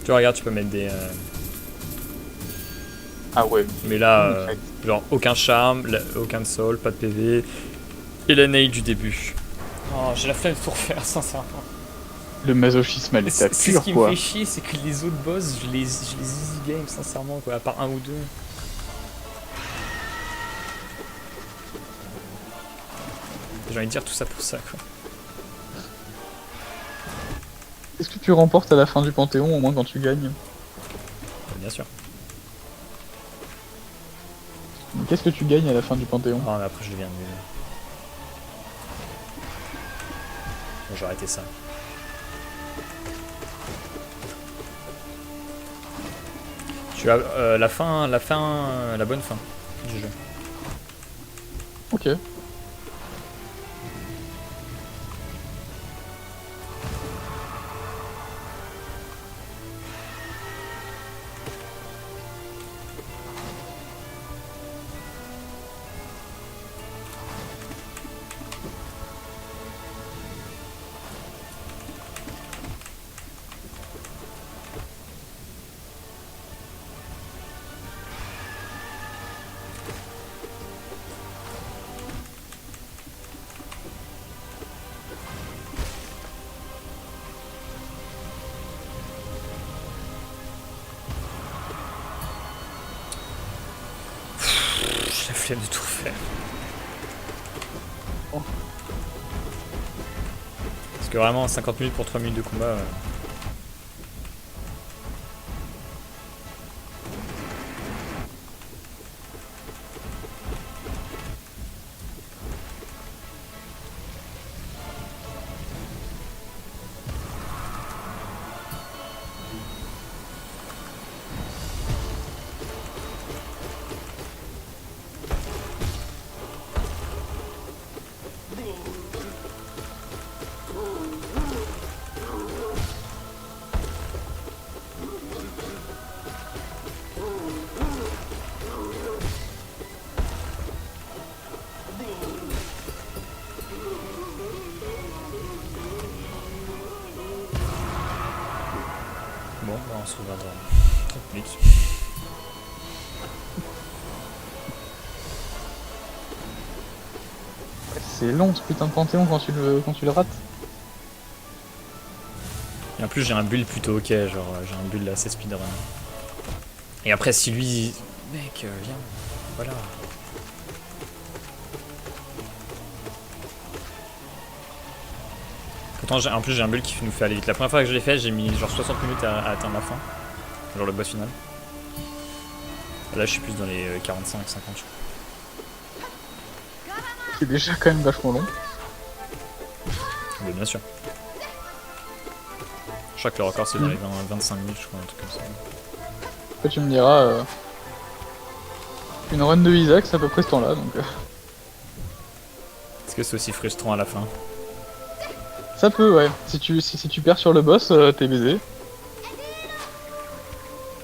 Tu vois, regarde, tu peux mettre des... Ah ouais. Mais là, genre, aucun charme, aucun soul, pas de PV. Et la nail du début. Oh, j'ai la flemme de tout refaire, sincèrement. Le masochisme à l'état C'est ce pur, qui me quoi. fait chier, c'est que les autres boss, je les easy game, sincèrement, quoi, à part un ou deux. J'ai envie de dire tout ça pour ça, quoi. Qu'est-ce que tu remportes à la fin du Panthéon, au moins quand tu gagnes? Bien sûr. Qu'est-ce que tu gagnes à la fin du Panthéon? Oh, mais après, je deviens nul. Bon, j'ai arrêté ça. Tu as la bonne fin du jeu. Ok. J'ai la flemme de tout refaire. Oh. Parce que vraiment, 50 minutes pour 3 minutes de combat... Bon, bah on se revoit dans 30 minutes. C'est long ce putain de Panthéon quand tu le rates. Et en plus, j'ai un build plutôt ok, genre j'ai un build assez speedrun. Et après, si lui... Mec, viens. Voilà. Pourtant, en plus, j'ai un build qui nous fait aller vite. La première fois que je l'ai fait, j'ai mis genre 60 minutes à atteindre la fin. Genre le boss final. Là, je suis plus dans les 45-50, je crois. C'est déjà quand même vachement long. Mais bien sûr. Je crois que le record, c'est dans les 25 minutes, je crois, un truc comme ça. Après tu me diras... Une run de Isaac, c'est à peu près ce temps-là, donc... Est-ce que c'est aussi frustrant à la fin? Ça peut, ouais. Si tu perds sur le boss, t'es baisé.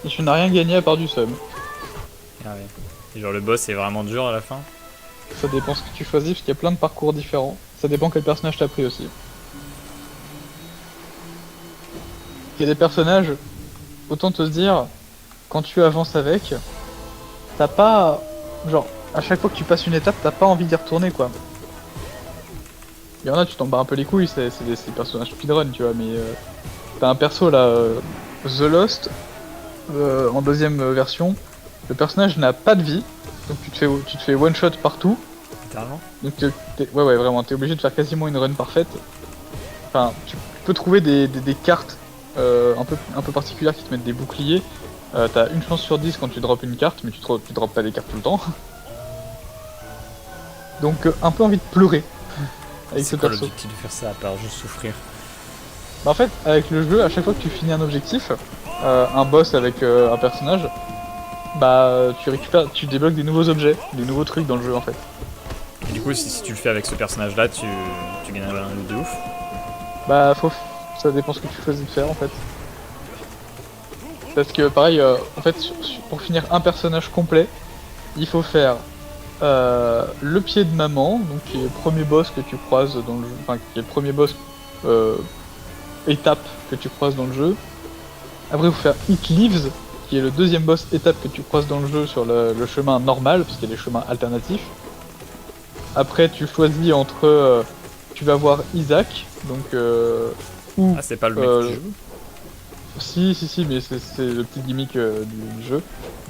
Et tu n'as rien gagné à part du sub. Ah ouais. Et genre le boss est vraiment dur à la fin? Ça dépend ce que tu choisis, parce qu'il y a plein de parcours différents. Ça dépend quel personnage t'as pris aussi. Il y a des personnages, autant te dire, quand tu avances avec, t'as pas... Genre, à chaque fois que tu passes une étape, t'as pas envie d'y retourner, quoi. Il y en a, tu t'en bats un peu les couilles, c'est des personnages speedrun, tu vois, mais... T'as un perso, là, The Lost, en deuxième version. Le personnage n'a pas de vie, donc tu te fais one shot partout. Littéralement? Donc ouais vraiment, t'es obligé de faire quasiment une run parfaite. Enfin, tu peux trouver des cartes un peu particulières qui te mettent des boucliers. T'as une chance sur 10 quand tu drops une carte, mais tu drops pas des cartes tout le temps. Donc un peu envie de pleurer avec ce C'est quoi perso. l'objectif de faire ça à part juste souffrir? Bah, en fait, avec le jeu, à chaque fois que tu finis un objectif, un boss avec un personnage, bah tu débloques des nouveaux objets, des nouveaux trucs dans le jeu en fait. Et du coup, si tu le fais avec ce personnage-là, tu gagnes un loot de ouf. Bah ça dépend ce que tu choisis de faire en fait. Parce que pareil, en fait, pour finir un personnage complet, il faut faire le pied de maman, donc qui est le premier boss que tu croises dans le jeu, enfin qui est le premier boss étape que tu croises dans le jeu. Après, il faut faire It Lives, qui est le deuxième boss étape que tu croises dans le jeu sur le chemin normal, parce qu'il y a des chemins alternatifs. Après, tu choisis entre... tu vas voir Isaac, donc... ou... Ah, c'est pas le mec qui joue. Si, mais c'est le petit gimmick du jeu.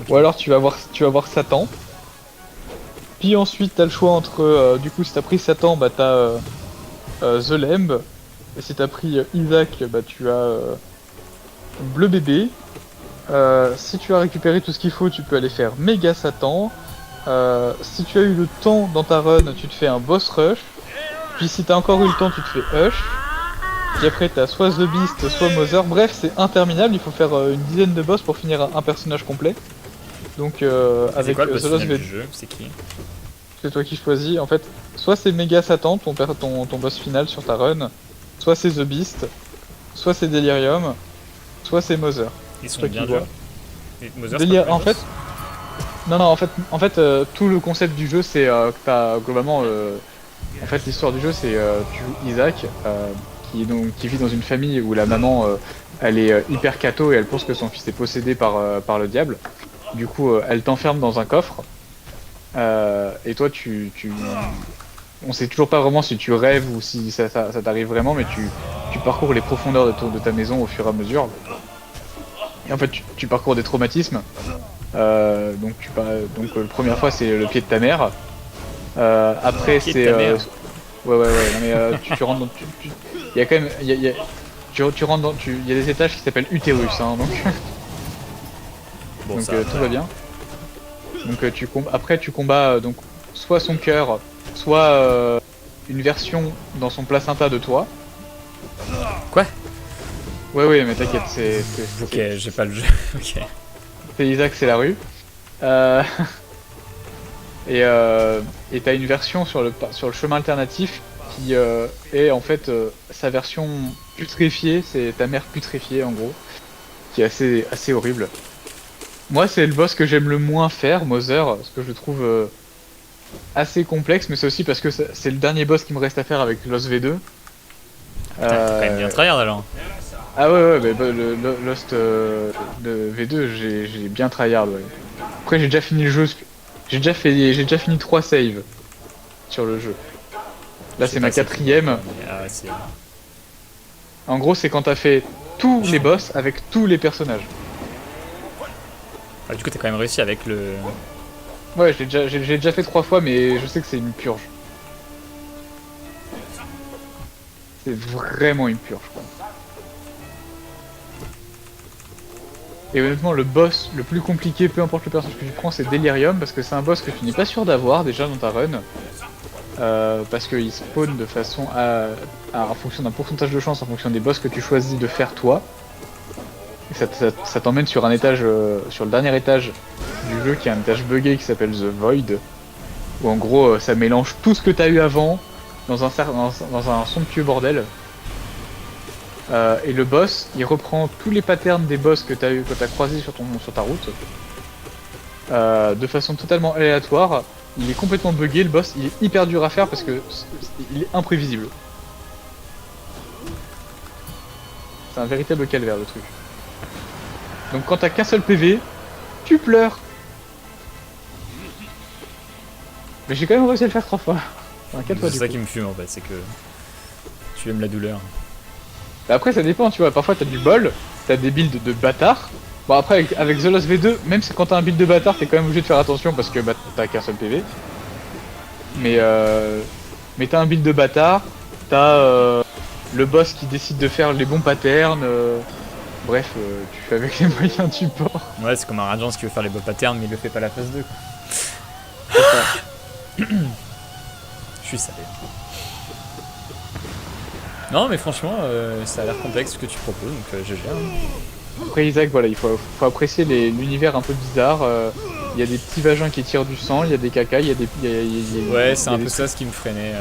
Okay. Ou alors tu vas voir Satan. Puis ensuite, t'as le choix entre... du coup, si t'as pris Satan, bah t'as The Lamb. Et si t'as pris Isaac, bah tu as Bleu Bébé. Si tu as récupéré tout ce qu'il faut, tu peux aller faire Méga Satan. Si tu as eu le temps dans ta run, tu te fais un boss rush. Puis si t'as encore eu le temps, tu te fais Hush. Puis après t'as soit The Beast, soit Mother. Bref, c'est interminable, il faut faire une dizaine de boss pour finir un personnage complet. Donc avec quoi le boss The Lost final du jeu, c'est qui? C'est toi qui choisis. En fait, soit c'est Méga Satan, ton boss final sur ta run, soit c'est The Beast, soit c'est Delirium, soit c'est Mother. Ils sont bien durs. En fait, tout le concept du jeu, c'est que t'as globalement, en fait, l'histoire du jeu, c'est tu joues Isaac, qui vit dans une famille où la maman, elle est hyper catho et elle pense que son fils est possédé par le diable. Du coup, elle t'enferme dans un coffre. Et toi, on sait toujours pas vraiment si tu rêves ou si ça t'arrive vraiment, mais tu parcours les profondeurs de ta maison au fur et à mesure. Et en fait, tu parcours des traumatismes. Donc la première fois, c'est le pied de ta mère. Après, c'est ouais. Non, mais tu rentres dans, il y a quand même, tu rentres dans, il y a des étages qui s'appellent utérus, hein, donc. Bon, donc tout va bien. Donc après tu combats donc soit son cœur, soit une version dans son placenta de toi. Quoi? Ouais mais t'inquiète, c'est... Ok, j'ai pas le jeu, ok. C'est Isaac, c'est la rue. Et t'as une version sur le chemin alternatif qui est en fait sa version putréfiée, c'est ta mère putréfiée en gros, qui est assez horrible. Moi, c'est le boss que j'aime le moins faire, Mother, parce que je le trouve assez complexe, mais c'est aussi parce que c'est le dernier boss qui me reste à faire avec Lost V2. T'as quand même bien tryhard alors. Ah ouais, mais le Lost de V2, j'ai bien tryhard, ouais. Après, j'ai déjà fini le jeu, j'ai déjà fini 3 saves sur le jeu. Là, c'est ma 4ème. En gros, c'est quand t'as fait tous les boss avec tous les personnages. Ah, du coup, t'as quand même réussi avec le... Ouais, j'ai déjà fait 3 fois, mais je sais que c'est une purge. C'est vraiment une purge, quoi. Et honnêtement, le boss le plus compliqué, peu importe le personnage que tu prends, c'est Delirium, parce que c'est un boss que tu n'es pas sûr d'avoir déjà dans ta run. Parce qu'il spawn de façon en fonction d'un pourcentage de chance, en fonction des boss que tu choisis de faire toi. Et ça t'emmène sur un étage, sur le dernier étage du jeu, qui est un étage buggé qui s'appelle The Void, où en gros ça mélange tout ce que t'as eu avant dans un somptueux bordel. Et le boss, il reprend tous les patterns des boss que t'as croisés sur ta route, de façon totalement aléatoire. Il est complètement buggé, le boss, il est hyper dur à faire parce que il est imprévisible. C'est un véritable calvaire, le truc. Donc quand t'as qu'un seul PV, tu pleures. Mais j'ai quand même réussi à le faire 3 fois. Enfin, 4 fois. C'est ça qui me fume en fait, c'est que tu aimes la douleur. Bah après ça dépend, tu vois, parfois t'as du bol, t'as des builds de bâtard. Bon après avec The Lost V2, même si quand t'as un build de bâtard, t'es quand même obligé de faire attention parce que bah, t'as qu'un seul PV. Mais t'as un build de bâtard, t'as le boss qui décide de faire les bons patterns. Bref, tu fais avec les moyens du bord. Ouais, c'est comme un Radiance qui veut faire les beaux patterns, mais il le fait pas la phase 2. Quoi. C'est ça. Je suis salé. Non, mais franchement, ça a l'air complexe ce que tu proposes, donc je gère. Après Isaac, voilà, il faut apprécier l'univers un peu bizarre. Il y a des petits vagins qui tirent du sang, il y a des cacas, il y a des... ouais, c'est un peu ça ce qui me freinait.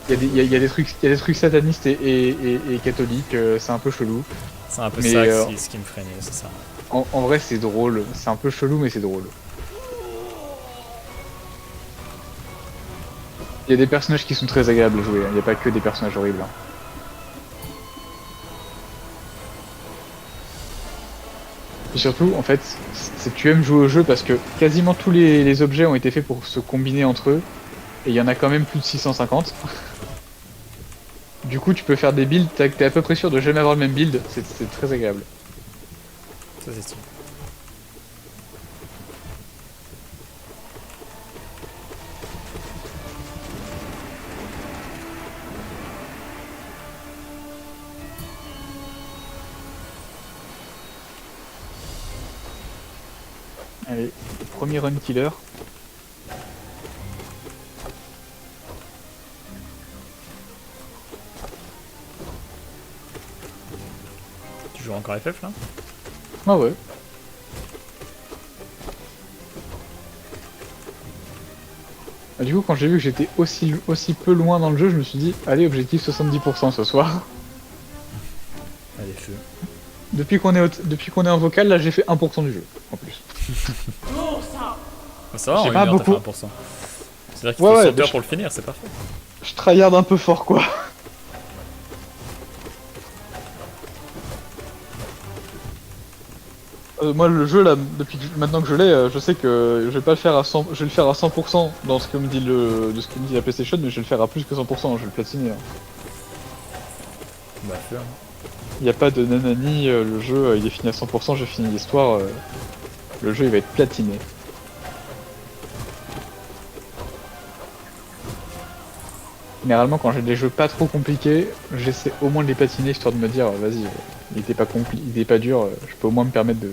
Il y a des trucs satanistes et catholiques, c'est un peu chelou. C'est un peu mais ça ce qui me freinait, c'est ça. En vrai, c'est drôle. C'est un peu chelou, mais c'est drôle. Il y a des personnages qui sont très agréables à jouer, il n'y a pas que des personnages horribles. Et surtout, en fait, c'est que tu aimes jouer au jeu parce que quasiment tous les objets ont été faits pour se combiner entre eux. Et il y en a quand même plus de 650. Du coup, tu peux faire des builds, t'es à peu près sûr de jamais avoir le même build, c'est très agréable. Ça c'est stylé. Allez, premier run killer. Tu joues encore FF là? Ah ouais. Ah, du coup, quand j'ai vu que j'étais aussi peu loin dans le jeu, je me suis dit, allez, objectif 70% ce soir. Allez, feu. Depuis qu'on est en vocal, là j'ai fait 1% du jeu, en plus. Ah, ça va, en J'ai une pas heure, t'as fait beaucoup. 1%. C'est-à-dire qu'il Ouais, faut ouais, 100 mais heures pour le finir, c'est parfait. Je tryhard un peu fort, quoi. Moi, le jeu, là, maintenant que je l'ai, je sais que je vais pas le faire à 100%, je vais le faire à 100% dans ce que me dit de ce que me dit la PlayStation, mais je vais le faire à plus que 100%, je vais le platiner. Hein. Bah, feu. Hein. Il n'y a pas de nanani, le jeu il est fini à 100%, j'ai fini l'histoire, le jeu il va être platiné. Généralement quand j'ai des jeux pas trop compliqués, j'essaie au moins de les platiner histoire de me dire vas-y, il était pas dur, je peux au moins me permettre de...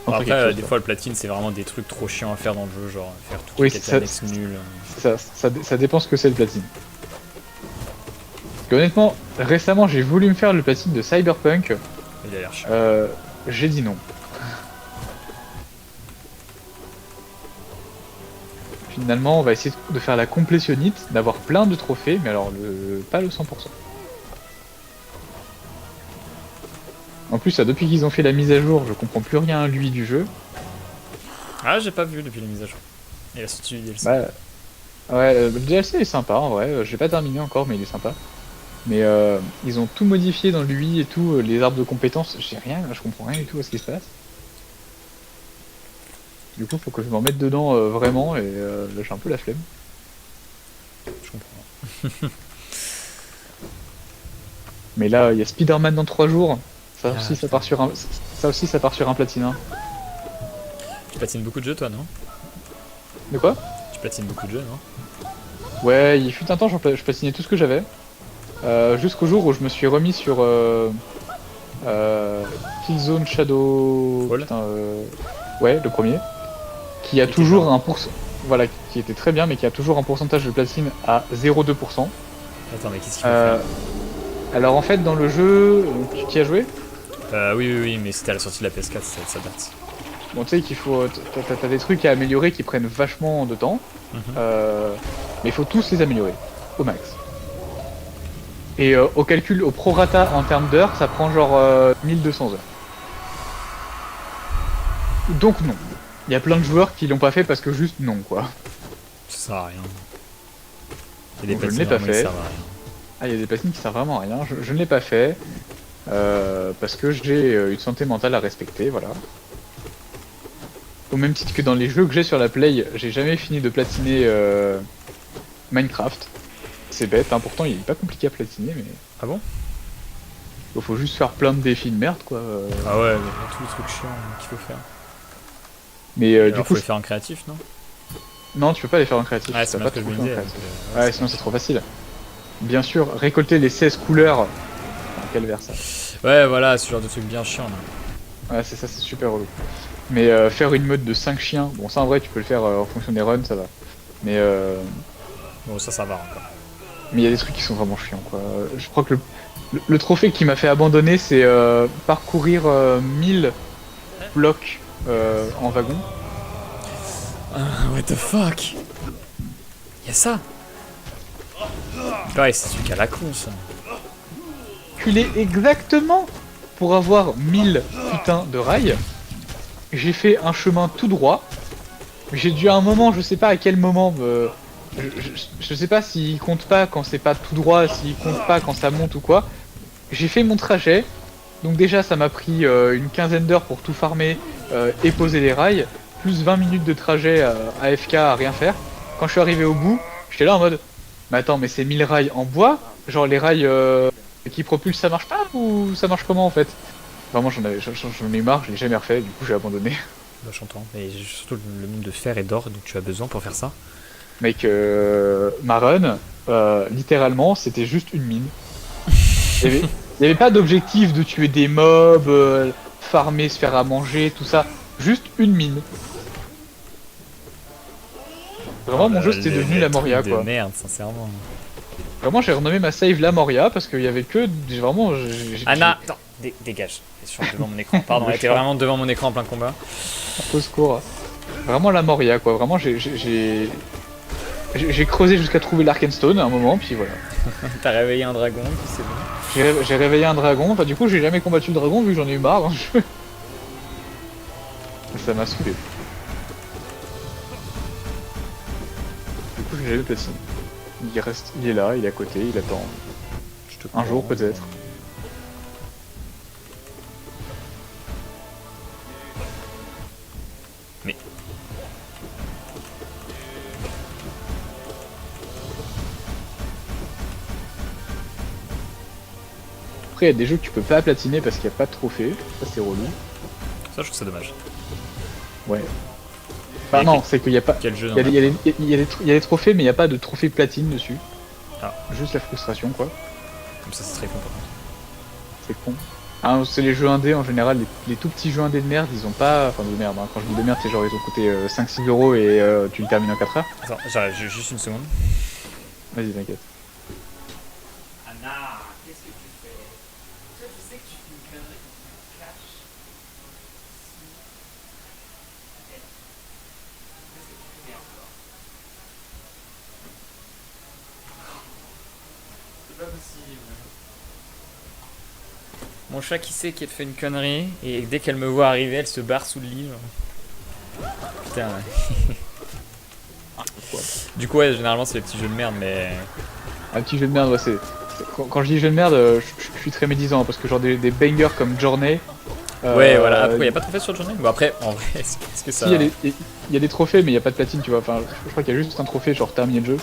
Bon, Enfin, après, chose, des quoi. fois le platine c'est vraiment des trucs trop chiants à faire dans le jeu, genre faire toutes Oui, les quêtes annexes nulles. ça dépend ce que c'est le platine. Parce que honnêtement, récemment j'ai voulu me faire le platine de Cyberpunk, Il a l'air chiant. j'ai dit non. Finalement, on va essayer de faire la complétionnite, d'avoir plein de trophées, mais alors pas le 100%. En plus, là, depuis qu'ils ont fait la mise à jour, je comprends plus rien lui du jeu. Ah, j'ai pas vu depuis la mise à jour. Et la sortie du DLC. Bah, ouais, le DLC est sympa en vrai, j'ai pas terminé encore, mais il est sympa. Mais ils ont tout modifié dans l'UI et tout, les arbres de compétences, j'ai rien, je comprends rien du tout à ce qui se passe. Du coup, faut que je m'en mette dedans vraiment, et là j'ai un peu la flemme. Je comprends. Mais là, il y a Spider-Man dans 3 jours, ça Ah, aussi ça putain. part sur un platine. Tu platines beaucoup de jeux toi, non? De quoi? Tu platines beaucoup de jeux, non? Ouais, il fut un temps, je platinais tout ce que j'avais. Jusqu'au jour où je me suis remis sur Killzone Shadow... Fall. Putain, ouais, le premier. Qui a Qui était toujours marrant. un pourcent... Voilà, qui était très bien, mais qui a toujours un pourcentage de platine à 0,2%. Attends, mais qu'est-ce qu'il faut Euh, faire? alors en fait, dans le jeu, tu y as joué? Oui, mais c'était à la sortie de la PS4, ça date. Bon, tu sais qu'il faut... T'as des trucs à améliorer qui prennent vachement de temps. Mhm. Mais il faut tous les améliorer, au max. Et au calcul, au prorata en termes d'heures, ça prend genre 1200 heures. Donc non. Il y a plein de joueurs qui l'ont pas fait parce que juste non, quoi. Ça sert à rien. Il y a des Donc, je ne platines l'ai pas vraiment, ils fait. servent à rien. Ah, il y a des platines qui servent vraiment à rien. Je ne l'ai pas fait. Parce que j'ai une santé mentale à respecter, voilà. Au même titre que dans les jeux que j'ai sur la Play, j'ai jamais fini de platiner Minecraft. C'est bête, hein, pourtant il est pas compliqué à platiner, mais Ah bon? il faut juste faire plein de défis de merde, quoi. Ah ouais, mais tous les trucs chiants qu'il faut faire. Mais Alors, du faut coup, les faire en créatif, non? non, tu peux pas les faire en créatif. Ouais, tu c'est peux bien pas ce que je tout me faire en disais. créatif. donc, Ouais, sinon c'est trop facile. Bien sûr, récolter les 16 couleurs. Enfin, calvaire ça. Ouais, voilà, ce genre de trucs bien chiants là. Ouais, c'est ça, c'est super relou. Mais faire une meute de 5 chiens, bon, ça en vrai, tu peux le faire en fonction des runs, ça va. Mais Bon, ça va encore. il y a des trucs qui sont vraiment chiants, quoi. Je crois que le trophée qui m'a fait abandonner, c'est parcourir 1000 blocs en wagon. What the fuck? Y'a ça? Ouais, c'est celui qui a la con ça. Culé exactement pour avoir 1000 putains de rails. J'ai fait un chemin tout droit. J'ai dû à un moment, je sais pas à quel moment, je sais pas s'il compte pas quand c'est pas tout droit, s'il compte pas quand ça monte ou quoi. J'ai fait mon trajet Donc déjà ça m'a pris une quinzaine d'heures pour tout farmer et poser les rails, plus 20 minutes de trajet AFK à rien faire. Quand je suis arrivé au bout, j'étais là en mode mais attends, mais c'est 1000 rails en bois? Genre les rails qui propulsent ça marche pas ou ça marche comment en fait? Vraiment j'en ai eu marre, je l'ai jamais refait, du coup j'ai abandonné. Bah, j'entends. Mais j'ai surtout le nombre de fer et d'or dont tu as besoin pour faire ça. Mec, ma run, littéralement c'était juste une mine. Il y avait pas d'objectif de tuer des mobs, farmer, se faire à manger, tout ça. Juste une mine. Vraiment, mon jeu c'était devenu la Moria De quoi. merde, sincèrement. Vraiment, j'ai renommé ma save la Moria parce qu'il y avait que. Vraiment. Anna, non, dégage. Elle est sur devant mon écran. Pardon, elle était vraiment devant mon écran en plein combat. Au secours. Vraiment la Moria quoi. Vraiment, j'ai creusé jusqu'à trouver l'Arkenstone à un moment, puis voilà. T'as réveillé un dragon, puis c'est bon. J'ai réveillé un dragon, enfin du coup j'ai jamais combattu le dragon vu que j'en ai eu marre dans le jeu. Ça m'a saoulé. Du coup j'ai jamais platine. Il est là, il est à côté, il attend. Un jour peut-être. Mais... Après il y a des jeux que tu peux pas platiner parce qu'il n'y a pas de trophée. Ça c'est relou. Ça je trouve ça dommage. Ouais. Enfin non, c'est qu'il n'y a pas... Quel jeu Il y a des trophées mais il n'y a pas de trophée platine dessus. Ah. Juste la frustration quoi. Comme ça c'est très con par contre. C'est con. Hein, c'est les jeux indés en général, les tout petits jeux indés de merde, ils ont pas. Enfin de merde, hein. Quand je dis de merde, c'est genre ils ont coûté 5-6 euros et tu le termines en 4 heures. Attends, j'arrive juste une seconde. Vas-y, t'inquiète. Anna, qu'est-ce que tu fais? Toi, tu sais que tu fais une connerie. Cache. C'est pas possible. Mon chat qui sait qu'elle fait une connerie et dès qu'elle me voit arriver, elle se barre sous le lit. Genre. Putain. Du coup, ouais, généralement c'est les petits jeux de merde, mais. Un petit jeu de merde, ouais, quand je dis jeu de merde, je suis très médisant parce que genre des bangers comme Journey. Ouais, voilà. Après, y a pas de trophée sur Journey? Bon, après, en vrai, est-ce que ça. Si, il y a des trophées, mais il y a pas de platine, tu vois. Enfin, je crois qu'il y a juste un trophée, genre terminer le jeu.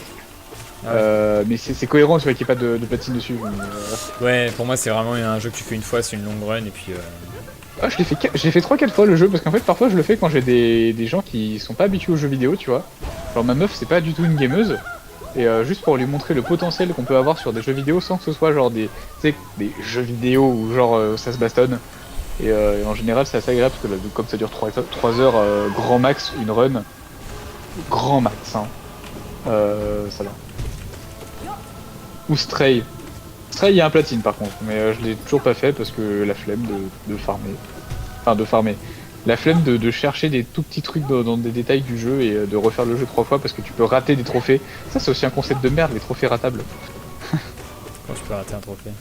Ouais. Mais c'est cohérent, tu vois, qu'il n'y ait pas de platine dessus. Ouais, pour moi, c'est vraiment un jeu que tu fais une fois, c'est une longue run, et puis. Ah, je l'ai fait 3-4 fois le jeu parce qu'en fait parfois je le fais quand j'ai des gens qui sont pas habitués aux jeux vidéo, tu vois. Genre ma meuf c'est pas du tout une gameuse et juste pour lui montrer le potentiel qu'on peut avoir sur des jeux vidéo sans que ce soit genre des jeux vidéo où genre ça se bastonne et en général c'est assez agréable parce que comme ça dure 3 heures grand max une run, grand max hein. Ça va. Ou Stray. Stray, il y a un platine par contre, mais je l'ai toujours pas fait parce que la flemme de farmer. Enfin, de farmer. La flemme de chercher des tout petits trucs dans des détails du jeu et de refaire le jeu 3 fois parce que tu peux rater des trophées. Ça, c'est aussi un concept de merde, les trophées ratables. Comment je peux rater un trophée?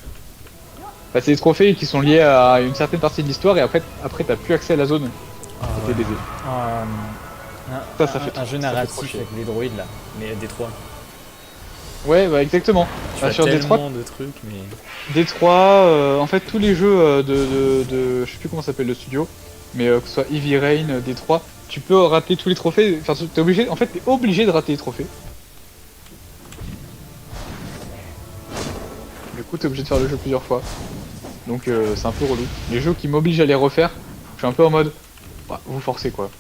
Bah, c'est des trophées qui sont liés à une certaine partie de l'histoire et après t'as plus accès à la zone. Ah, T'es baisé. Ça fait un jeu ça fait trop narratif chier. avec les droïdes là, mais Détroit. Ouais, bah exactement. Tu Bah, as sur Détroit, tellement de trucs, mais. Détroit, en fait tous les jeux je sais plus comment s'appelle le studio, mais que ce soit Heavy Rain, Détroit, tu peux rater tous les trophées. Enfin, t'es obligé, en fait, t'es obligé de rater les trophées. Du coup, t'es obligé de faire le jeu plusieurs fois. Donc c'est un peu relou. Les jeux qui m'obligent à les refaire, je suis un peu en mode, bah, vous forcez quoi.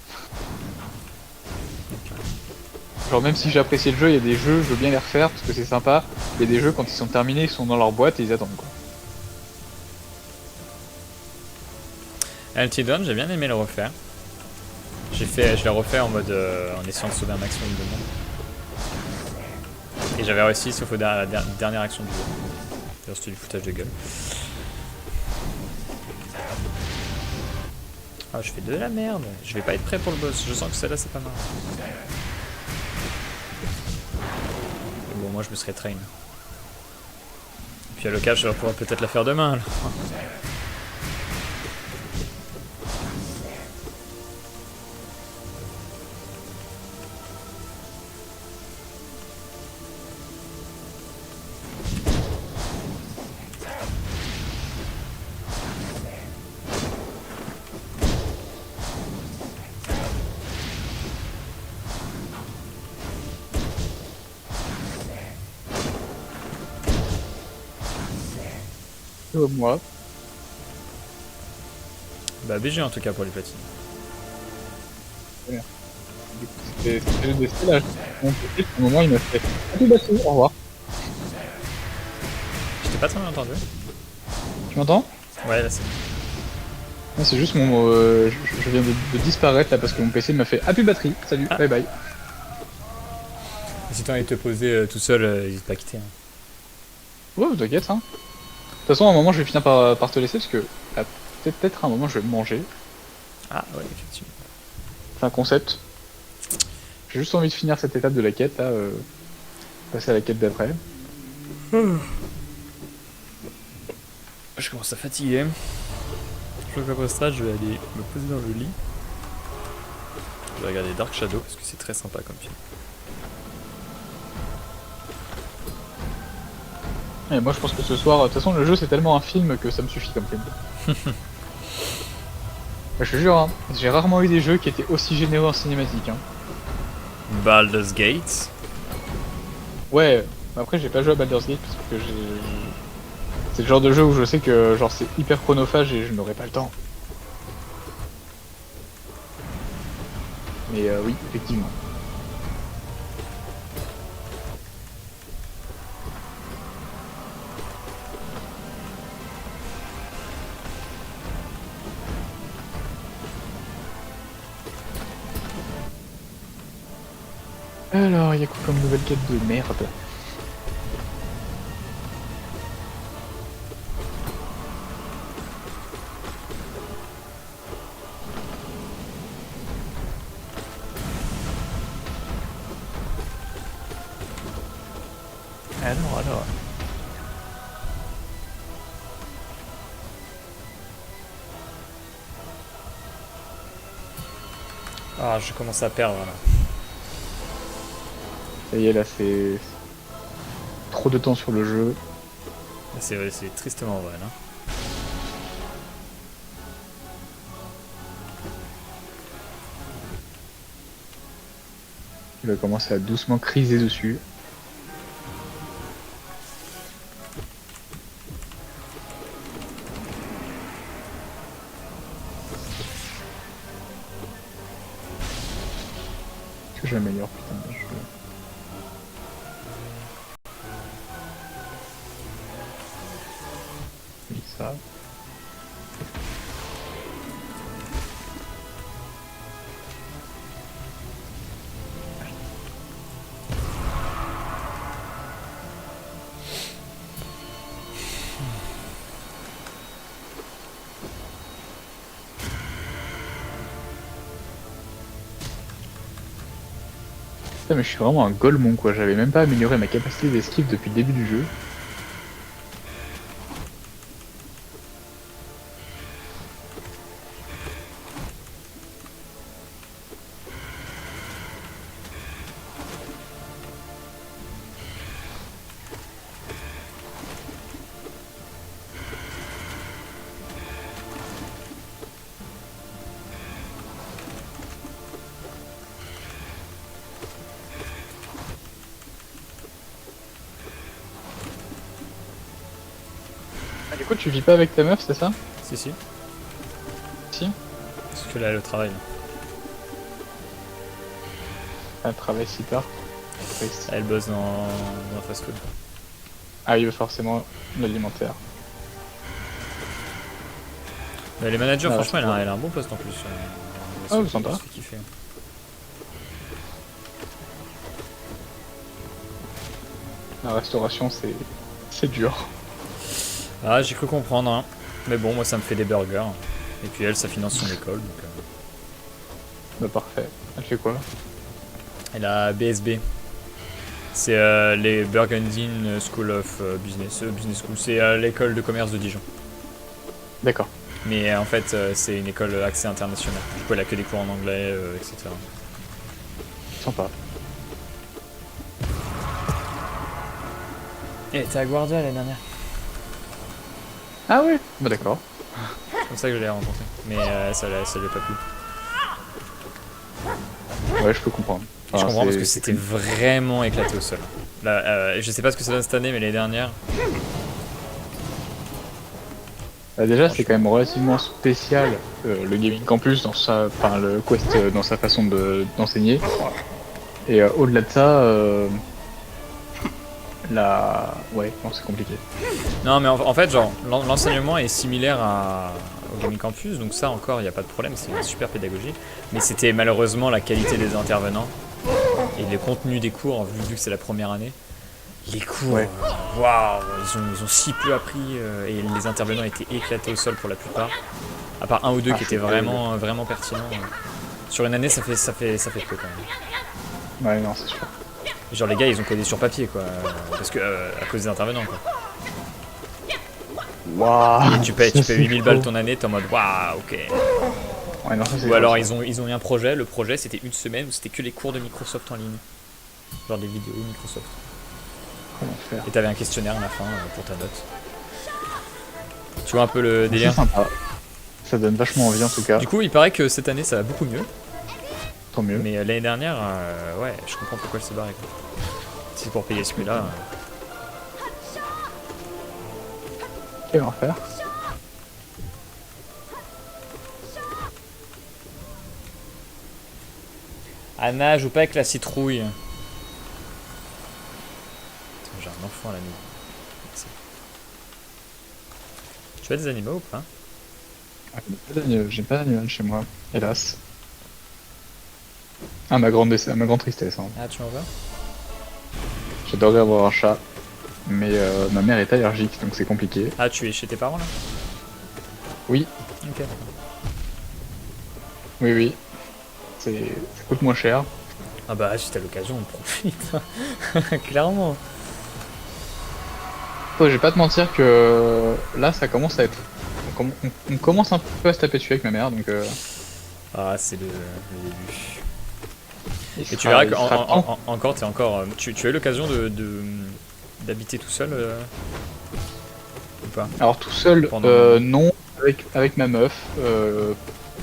Genre même si j'ai apprécié le jeu, il y a des jeux, je veux bien les refaire parce que c'est sympa. Il y a des jeux quand ils sont terminés, ils sont dans leur boîte et ils attendent quoi. Altidon, j'ai bien aimé le refaire. Je l'ai refait en mode en essayant de sauver un maximum de monde. Et j'avais réussi sauf à la dernière action du jeu. D'ailleurs c'était du foutage de gueule. Ah je fais de la merde. Je vais pas être prêt pour le boss. Je sens que celle-là c'est pas mal. Mais bon moi je me serais train. Et puis à l'occasion je vais pouvoir peut-être la faire demain là. Moi. Bah BG en tout cas pour les platines. C'était le décès là. Mon petit, à un moment, il m'a fait Happy Battery, au revoir. Je t'ai pas très bien entendu. Tu m'entends? Ouais là c'est bon. Non, c'est juste mon. Je viens de disparaître là parce que mon PC m'a fait Happy Battery. Salut, Ah. bye bye. Si t'as envie de te poser tout seul, n'hésite pas à quitter. Hein. Ouais, t'inquiète, hein. De toute façon, à un moment, je vais finir par te laisser parce que peut-être à un moment, je vais me manger. Ah ouais effectivement. C'est un concept. J'ai juste envie de finir cette étape de la quête, là. Passer à la quête d'après. Je commence à fatiguer. Je crois qu'après ce je vais aller me poser dans le lit. Je vais regarder Dark Shadow parce que c'est très sympa comme film. Et moi, je pense que ce soir, de toute façon, le jeu, c'est tellement un film que ça me suffit comme film. Bah, je te jure, hein, j'ai rarement eu des jeux qui étaient aussi généreux en cinématique. Hein. Baldur's Gate. Ouais, après, j'ai pas joué à Baldur's Gate parce que c'est le genre de jeu où je sais que genre c'est hyper chronophage et je n'aurai pas le temps. Mais oui, effectivement. Alors, il y a quoi comme nouvelle quête de merde? Alors. Ah, je commence à perdre là. Ça y est, là, c'est trop de temps sur le jeu. C'est tristement vrai là. Il va commencer à doucement criser dessus. Est-ce que j'améliore putain de jeu? Oui, ça. Putain, mais je suis vraiment un golemon quoi, j'avais même pas amélioré ma capacité d'esquive depuis le début du jeu. Ah, du coup, tu vis pas avec ta meuf, c'est ça? Si si. Si. Parce que là le travail. Elle travaille si tard. Triste. Elle bosse dans fast food. Ah, il veut forcément l'alimentaire. Mais les managers, Ah, franchement, ouais. elle a un bon poste en plus. Ah, oui, sympa. Ça fait kiffer. La restauration, c'est dur. Ah, j'ai cru comprendre, hein. Mais bon, moi ça me fait des burgers. Et puis elle, ça finance son école. Donc, Bah parfait. Elle fait quoi? Elle a BSB. C'est les Burgundian School of Business. Business School. C'est l'école de commerce de Dijon. D'accord. Mais en fait, c'est une école axée internationale. Du coup, elle a que des cours en anglais, etc. Sympa. Elle était à Guardia l'année dernière. Ah ouais. Bah d'accord. C'est comme ça que je l'ai rencontrée. Mais ça lui a pas plu. Ouais, je peux comprendre. Je comprends parce que c'était vraiment éclaté au sol. Là, je sais pas ce que ça donne cette année, mais l'année dernière. Déjà, c'est quand même relativement spécial le Gaming Campus dans sa, enfin le Quest dans sa façon d'enseigner. Et au-delà de ça, ouais, non, c'est compliqué. Non, mais en fait, genre, l'enseignement est similaire au Gaming Campus, donc ça encore, il n'y a pas de problème, c'est une super pédagogie. Mais c'était malheureusement la qualité des intervenants et le contenu des cours, vu que c'est la première année. Les cours, Ouais. waouh, ils ont si peu appris et les intervenants étaient éclatés au sol pour la plupart. À part un ou deux qui étaient vraiment pertinents. Sur une année, ça fait peu quand même. Ouais, non, c'est sûr. Genre les gars, ils ont codé sur papier quoi, parce que à cause des intervenants quoi. Waouh. Et tu payes 8000 balles ton année, t'es en mode waouh, ok. Ouais, non, ça, c'est Ou alors ça. ils ont eu un projet, le projet c'était une semaine où c'était que les cours de Microsoft en ligne. Genre des vidéos Microsoft. Comment faire? Et t'avais un questionnaire à la fin pour ta note. Tu vois un peu le C'est délire? sympa. Ça donne vachement envie en tout cas. Du coup, il paraît que cette année ça va beaucoup mieux. Tant mieux. Mais l'année dernière, ouais, je comprends pourquoi elle s'est barrée quoi. Si c'est pour payer ce prix-là. Quel enfer. Anna, joue pas avec la citrouille. Attends, j'ai un enfant à la maison. Merci. Tu as des animaux ou pas? J'ai pas d'animal chez moi, hélas. Ah, ma grande tristesse. Hein. Ah, tu en veux? J'adorerais avoir un chat, mais ma mère est allergique, donc c'est compliqué. Ah, tu es chez tes parents là? Oui, Ok. oui. Ça coûte moins cher. Ah bah, si t'as l'occasion, on profite. Clairement. Je vais pas te mentir que là, ça commence à être... On commence un peu à se taper dessus avec ma mère, donc... Ah, c'est le début. Et tu sera- verras il sera temps. qu'encore, t'es encore. Tu as eu l'occasion d'habiter tout seul ou pas? Alors tout seul, Pendant un moment. non, avec ma meuf.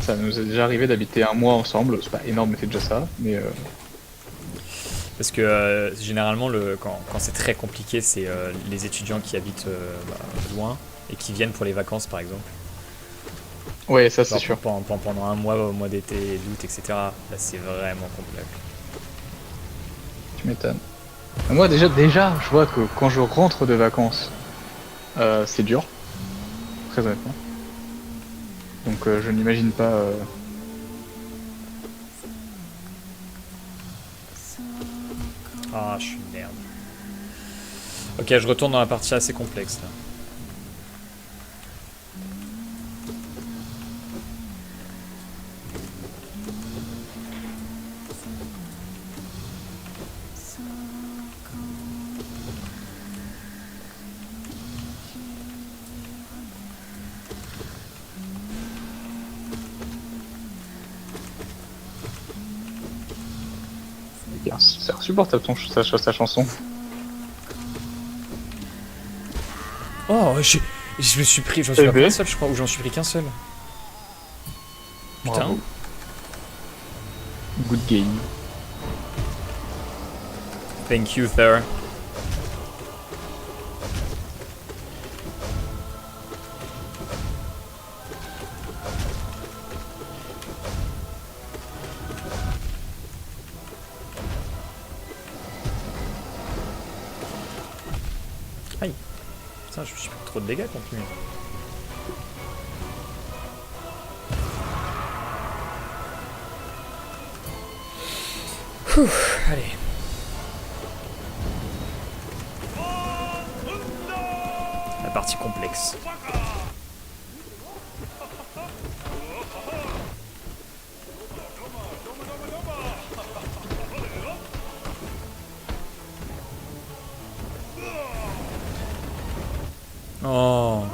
Ça nous est déjà arrivé d'habiter un mois ensemble. C'est pas énorme, mais c'est déjà ça. Mais Parce que généralement, quand c'est très compliqué, c'est les étudiants qui habitent loin et qui viennent pour les vacances par exemple. ouais, ça c'est Genre sûr. pendant un mois, au mois d'été, d'août, etc. Là, c'est vraiment complexe. Tu m'étonnes. Moi déjà, je vois que quand je rentre de vacances, c'est dur, très honnêtement. Donc je n'imagine pas. Ah, je suis une merde. Ok, je retourne dans la partie assez complexe là. C'est insupportable sa chanson. Oh, j'en suis pris qu'un seul, je crois, ou j'en suis pris qu'un seul. Putain. Bravo. Good game. Thank you, sir. Aïe. Putain, je me suis pris trop de dégâts contre lui. Allez. La partie complexe. Oh.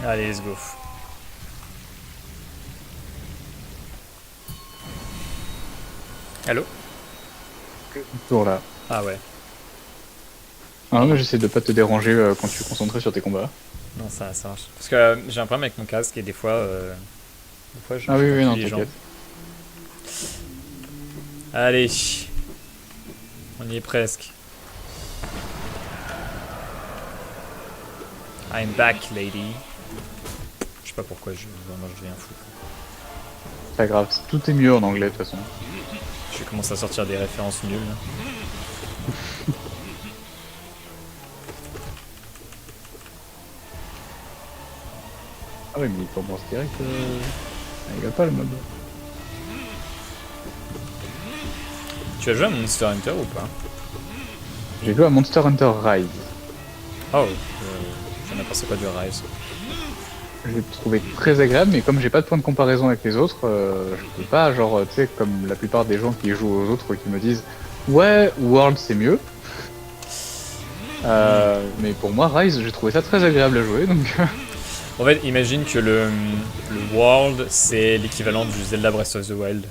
Allez, let's go. Allô? Toujours là. Ah ouais. Ah non, mais j'essaie de pas te déranger quand tu es concentré sur tes combats. Non, ça marche. Parce que j'ai un problème avec mon casque et des fois je Ah oui, oui, j'entends non, plus les gens. t'inquiète. Allez. On y est presque. I'm back, lady. Je sais pas pourquoi vraiment je deviens fou. C'est pas grave, tout est mieux en anglais de toute façon. Je commence à sortir des références nulles. Là. Ah oui, mais il commence direct. Il va pas le mob. Tu as joué à Monster Hunter ou pas? J'ai joué à Monster Hunter Rise. Oh, j'en ai pensé quoi du Rise. Je l'ai trouvé très agréable, mais comme j'ai pas de point de comparaison avec les autres, je peux pas, genre, tu sais, comme la plupart des gens qui jouent aux autres qui me disent ouais, World c'est mieux. Mais pour moi, Rise, j'ai trouvé ça très agréable à jouer, donc. En fait, imagine que le World, c'est l'équivalent du Zelda Breath of the Wild.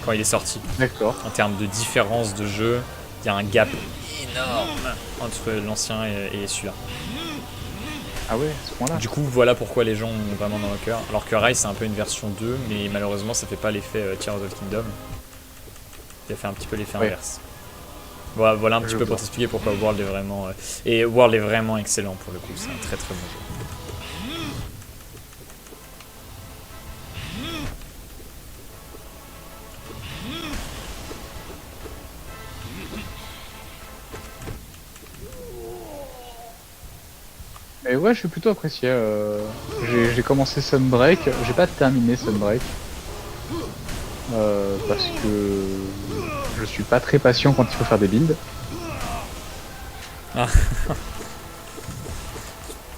Quand il est sorti. D'accord. En termes de différence de jeu, il y a un gap énorme entre l'ancien et celui-là. Ah ouais, à ce point-là. Du coup, voilà pourquoi les gens ont vraiment dans le cœur. Alors que Rise, c'est un peu une version 2, mais malheureusement, ça fait pas l'effet Tears of Kingdom. Ça fait un petit peu l'effet inverse. Voilà un petit peu pour t'expliquer pourquoi World est vraiment... et World est vraiment excellent pour le coup, c'est un très très bon jeu. Mais ouais, je suis plutôt apprécié. J'ai commencé Sunbreak, j'ai pas terminé Sunbreak. Parce que je suis pas très patient quand il faut faire des builds. Ah.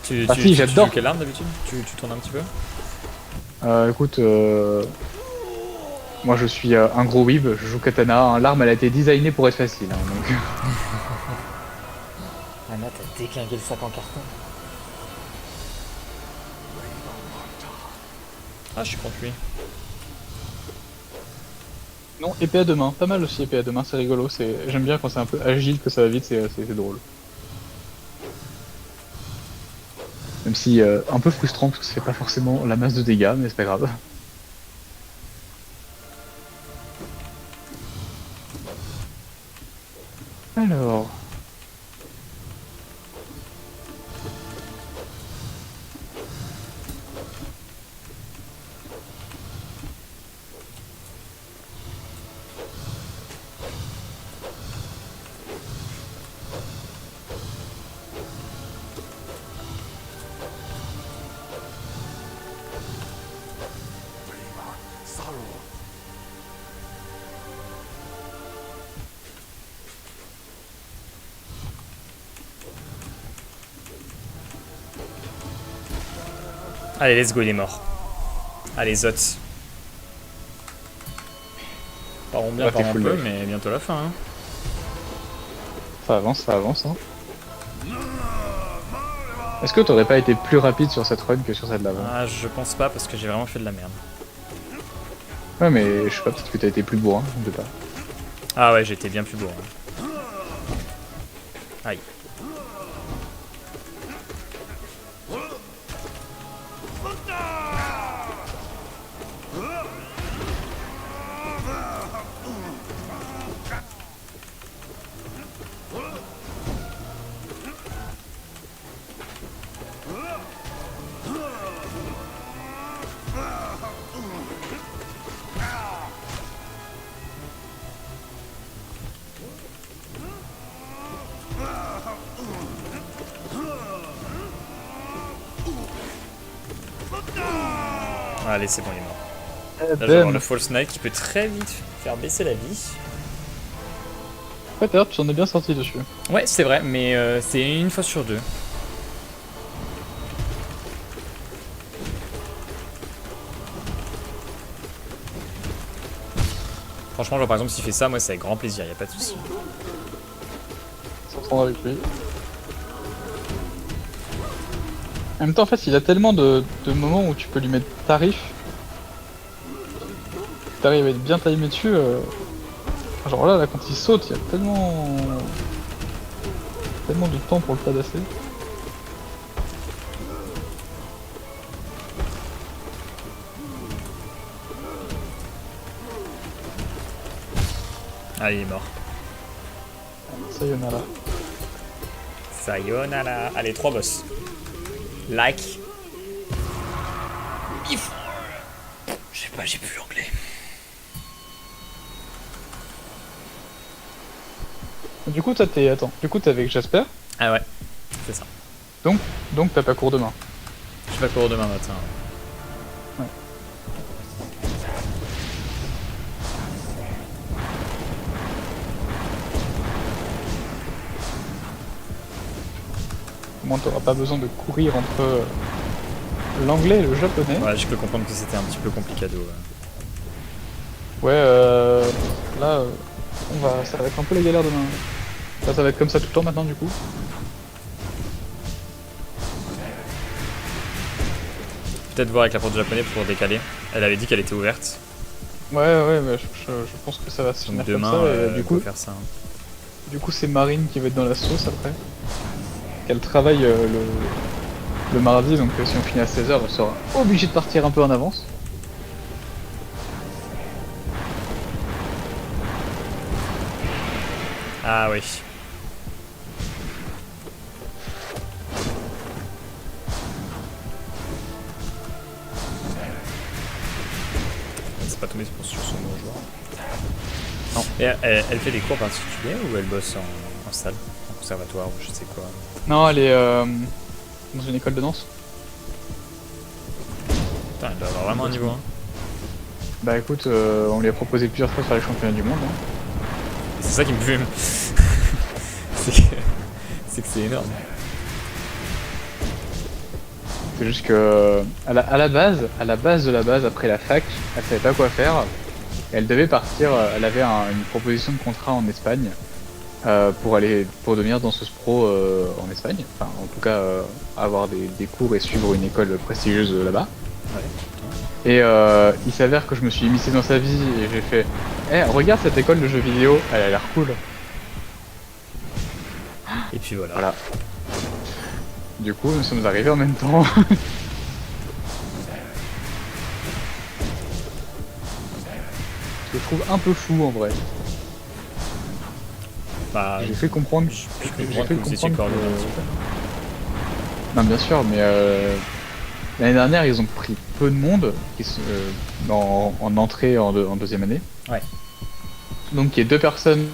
tu j'adore. joues quelle arme d'habitude? Tu tournes un petit peu? Écoute, moi je suis un gros weeb, je joue katana. Hein. L'arme elle a été designée pour être facile. Hein, donc... Anna, t'as déclingué le sac en carton. Ah, je suis contre lui. Non, épée à deux mains, pas mal aussi épée à deux mains, c'est rigolo. J'aime bien quand c'est un peu agile, que ça va vite, c'est drôle. Même si un peu frustrant parce que ça fait pas forcément la masse de dégâts, mais c'est pas grave. Alors... Allez, let's go, il est mort. Allez, Zot. Partons bien, partons un peu, mais bientôt la fin. Hein. Ça avance, hein. Est-ce que t'aurais pas été plus rapide sur cette run que sur celle d'avant? Ah, je pense pas parce que j'ai vraiment fait de la merde. Ouais, mais je sais pas, peut-être que t'as été plus bourrin, je sais pas. Ah ouais, j'étais bien plus beau. Hein. Aïe. Allez, c'est bon, il est mort. Là, je vais avoir le False Knight qui peut très vite faire baisser la vie. Ouais, d'ailleurs, tu en es bien sorti dessus. Ouais, c'est vrai, mais c'est une fois sur deux. Franchement, genre par exemple, s'il fait ça, moi c'est avec grand plaisir, y a pas de souci. S'entendre avec lui. En même temps, en fait, il a tellement de moments où tu peux lui mettre tarif. T'arrives à être bien timé dessus. Genre là, quand il saute, il y a tellement de temps pour le tabasser. Ah, il est mort. Sayonara. Sayonara. Allez, 3 boss. Like. If. Je sais pas, j'ai plus l'anglais. Du coup, attends. Du coup, t'es avec Jasper. Ah ouais, c'est ça. Donc t'as pas cours demain. Je vais pas cours demain matin. Ouais. Au moins, t'auras pas besoin de courir entre l'anglais et le japonais. Ouais, je peux comprendre que c'était un petit peu complicado. Ouais, là, ça va être un peu la galère demain. Ça va être comme ça tout le temps maintenant, du coup. Peut-être voir avec la porte japonais pour décaler. Elle avait dit qu'elle était ouverte. Ouais, mais je pense que ça va se Donc finir comme demain, ça. Et on peut faire ça. du coup, c'est Marine qui va être dans la sauce après. Elle travaille le mardi, donc si on finit à 16h, elle sera obligée de partir un peu en avance. Ah oui. C'est pas tombé sur son bonjour. Non. Et elle fait des cours particuliers ou elle bosse en salle, en conservatoire ou je sais quoi? Non, elle est dans une école de danse. Putain, elle doit avoir vraiment un niveau 1. Bah écoute, on lui a proposé plusieurs fois de faire les championnats du monde. Hein. C'est ça qui me fume. c'est que c'est énorme. C'est juste que à la base de la base, après la fac, elle savait pas quoi faire. Elle devait partir, elle avait une proposition de contrat en Espagne pour devenir danseuse pro en Espagne. Enfin, en tout cas, avoir des cours et suivre une école prestigieuse là-bas. Ouais. Et il s'avère que je me suis immiscé dans sa vie et j'ai fait regarde cette école de jeux vidéo, elle a l'air cool. Et puis voilà. Voilà. Du coup, nous sommes arrivés en même temps. Ce que je trouve un peu fou en vrai. Bah, J'ai fait comprendre. je peux comprendre que vous étiez coordonnés un petit peu. Non, bien sûr, mais l'année dernière, ils ont pris peu de monde en entrée en deuxième année. Ouais. Donc, il y a deux personnes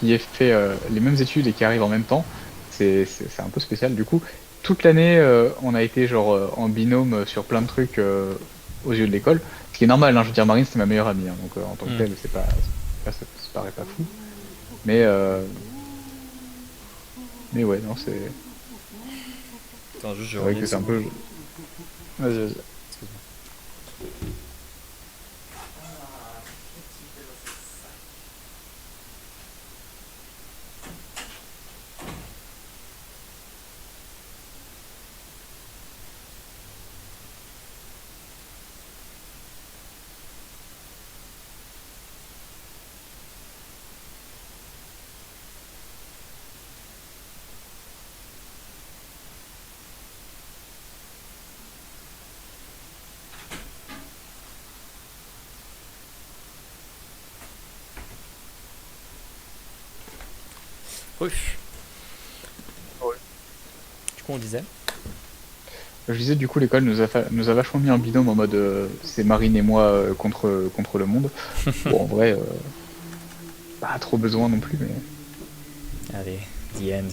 qui aient fait les mêmes études et qui arrivent en même temps. C'est un peu spécial. Du coup, toute l'année, on a été genre en binôme sur plein de trucs aux yeux de l'école. Ce qui est normal, hein, je veux dire, Marine, c'est ma meilleure amie. Hein, donc, en tant que telle, ça paraît pas fou. Mais ouais, non, c'est. Attends, juste je C'est vrai relis que c'est un peu. Vas-y. Oui. Ouais. Du coup, on disait. Je disais, du coup, l'école nous a vachement mis en binôme en mode c'est Marine et moi contre le monde. Bon, en vrai, pas trop besoin non plus, mais. Allez, the end.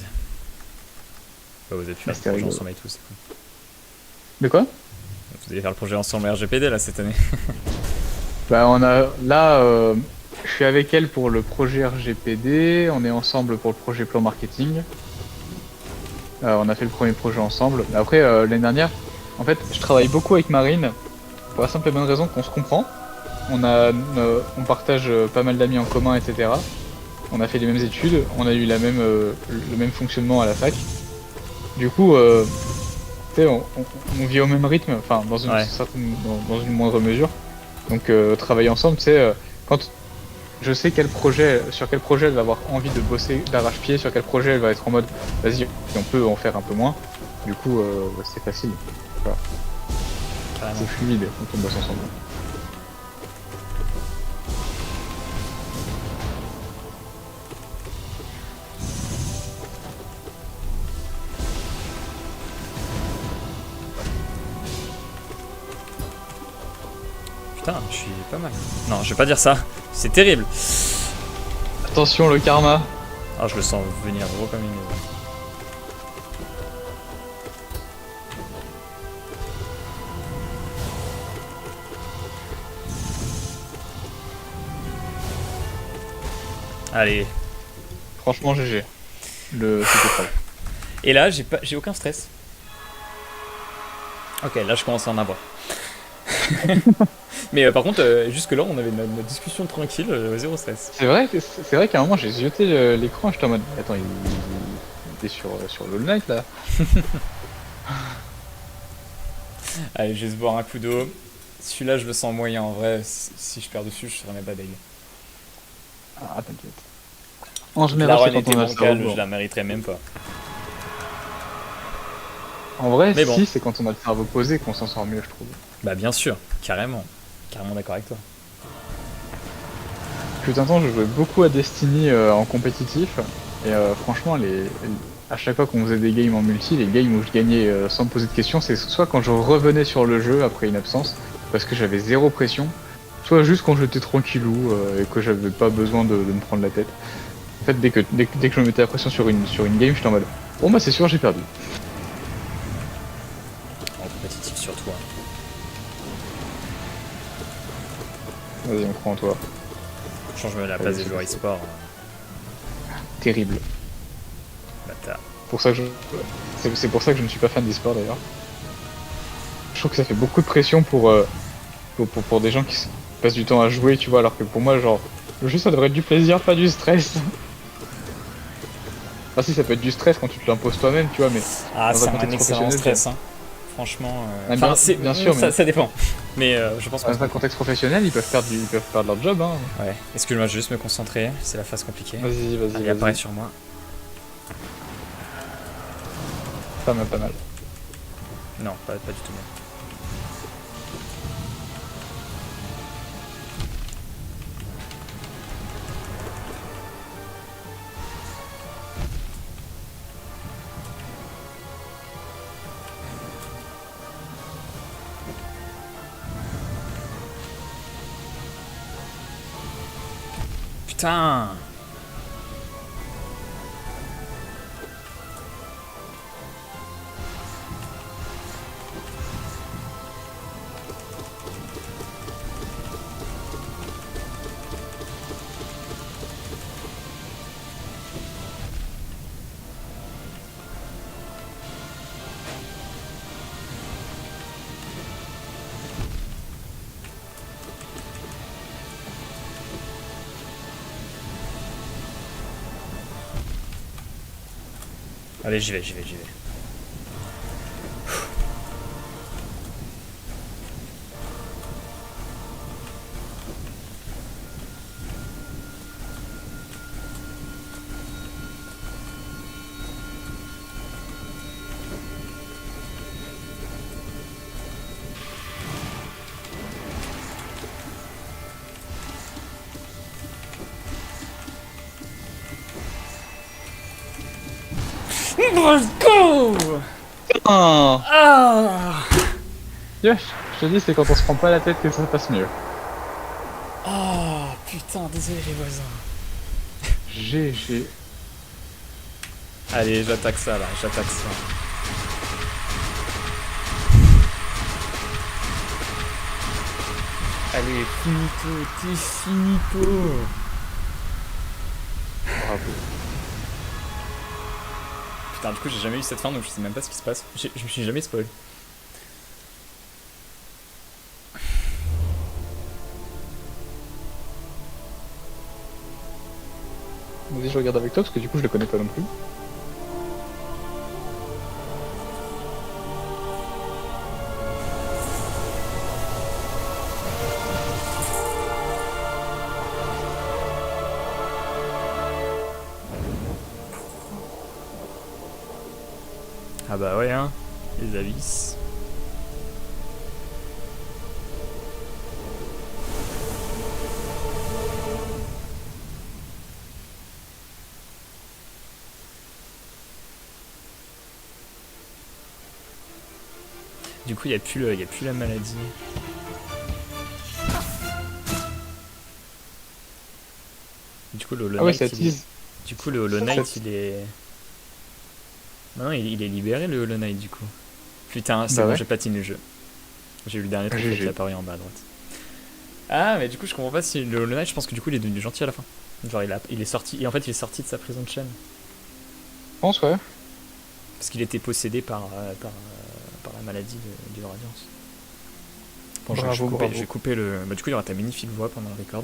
Bah, vous allez faire le C'était projet rigolo. ensemble et tout, c'est cool. De quoi? Vous allez faire le projet ensemble RGPD là cette année. Bah, là, je suis avec elle pour le projet RGPD, on est ensemble pour le projet plan marketing. On a fait le premier projet ensemble. Après, l'année dernière, en fait, je travaille beaucoup avec Marine pour la simple et bonne raison qu'on se comprend. On partage pas mal d'amis en commun, etc. On a fait les mêmes études, on a eu le même fonctionnement à la fac. Du coup, tu tu sais, on vit au même rythme, enfin dans une Ouais. certaine, dans une moindre mesure. Donc travailler ensemble, tu sais, quand je sais sur quel projet elle va avoir envie de bosser d'arrache-pied, sur quel projet elle va être en mode vas-y, on peut en faire un peu moins. Du coup, c'est facile. Voilà. Carrément. C'est fluide quand on bosse ensemble. Putain, je suis pas mal. Non, je vais pas dire ça. C'est terrible. Attention le karma. Ah, je le sens venir gros comme une maison. Allez. Franchement GG. C'était pas. Et là, j'ai aucun stress. Ok, là, je commence à en avoir. Mais par contre, jusque-là, on avait notre discussion tranquille, zéro stress. C'est vrai qu'à un moment j'ai jeté l'écran, j'étais en mode attends, il est sur le Knight là. Allez, je vais se boire un coup d'eau. Celui-là, je le sens moyen en vrai. Si je perds dessus, je serais même pas deg. Ah t'inquiète. En La général run c'est quand était on a le bancale, cerveau. je la mériterais même pas. En vrai, Mais bon. si c'est quand on a le cerveau posé qu'on s'en sort mieux, je trouve. Bah bien sûr, carrément. Carrément d'accord avec toi. Putain, temps, je jouais beaucoup à Destiny en compétitif, et franchement, à chaque fois qu'on faisait des games en multi, les games où je gagnais sans me poser de questions, c'est soit quand je revenais sur le jeu après une absence, parce que j'avais zéro pression, soit juste quand j'étais tranquillou et que j'avais pas besoin de me prendre la tête. En fait, dès que je me mettais la pression sur une game, j'étais en mode bon bah c'est sûr, j'ai perdu. En compétitif surtout. Hein. Vas-y, on croit en toi. Change la place des joueurs e-sport. Terrible. Bâtard. C'est pour ça que je ne suis pas fan d'e-sport d'ailleurs. Je trouve que ça fait beaucoup de pression pour des gens qui passent du temps à jouer, tu vois, alors que pour moi, genre, le jeu ça devrait être du plaisir, pas du stress. Enfin, si, ça peut être du stress quand tu te l'imposes toi-même, tu vois, mais Ah, dans c'est un un contexte excellent professionnel, stress. Hein. Franchement. Ah, Enfin, bien sûr, mais ça dépend. Mais je pense pas. dans un contexte professionnel, ils peuvent perdre leur job, hein. Ouais. Excuse-moi, je vais juste me concentrer. C'est la phase compliquée. Vas-y, Il apparaît sur moi. Pas mal, pas mal. Non, pas du tout bien. Putain! Allez, j'y vais. Let's go! Ah, Ah! je te dis, c'est quand on se prend pas la tête que ça passe mieux. Ah, putain, désolé les voisins. GG. Allez, j'attaque ça là, j'attaque ça. Allez, finito, t'es finito. Bravo. Putain, du coup, j'ai jamais eu cette fin donc je sais même pas ce qui se passe. Je me suis jamais spoil. Vas-y, je regarde avec toi parce que du coup, je le connais pas non plus. Ah bah ouais, hein. Les abysses. Du coup, il n'y a plus la maladie. Du coup, le Hollow Ah ouais, Knight, ça tease. Du coup, le Hollow Ça- Knight, ça- il est... Non, il est libéré, le Hollow Knight, du coup. Putain, c'est Bah bon, ouais. j'ai patiné le jeu. J'ai eu le dernier truc qui GG. est apparu en bas à droite. Ah, mais du coup, je comprends pas si le Hollow Knight, je pense que du coup, il est devenu gentil à la fin. Genre, il est sorti... Et en fait, il est sorti de sa prison de chaîne. Je pense, ouais. Parce qu'il était possédé par la maladie du Radiance. Bon, Bravo, bravo. j'ai coupé le... Bah, du coup, il y aura ta magnifique voix pendant le record.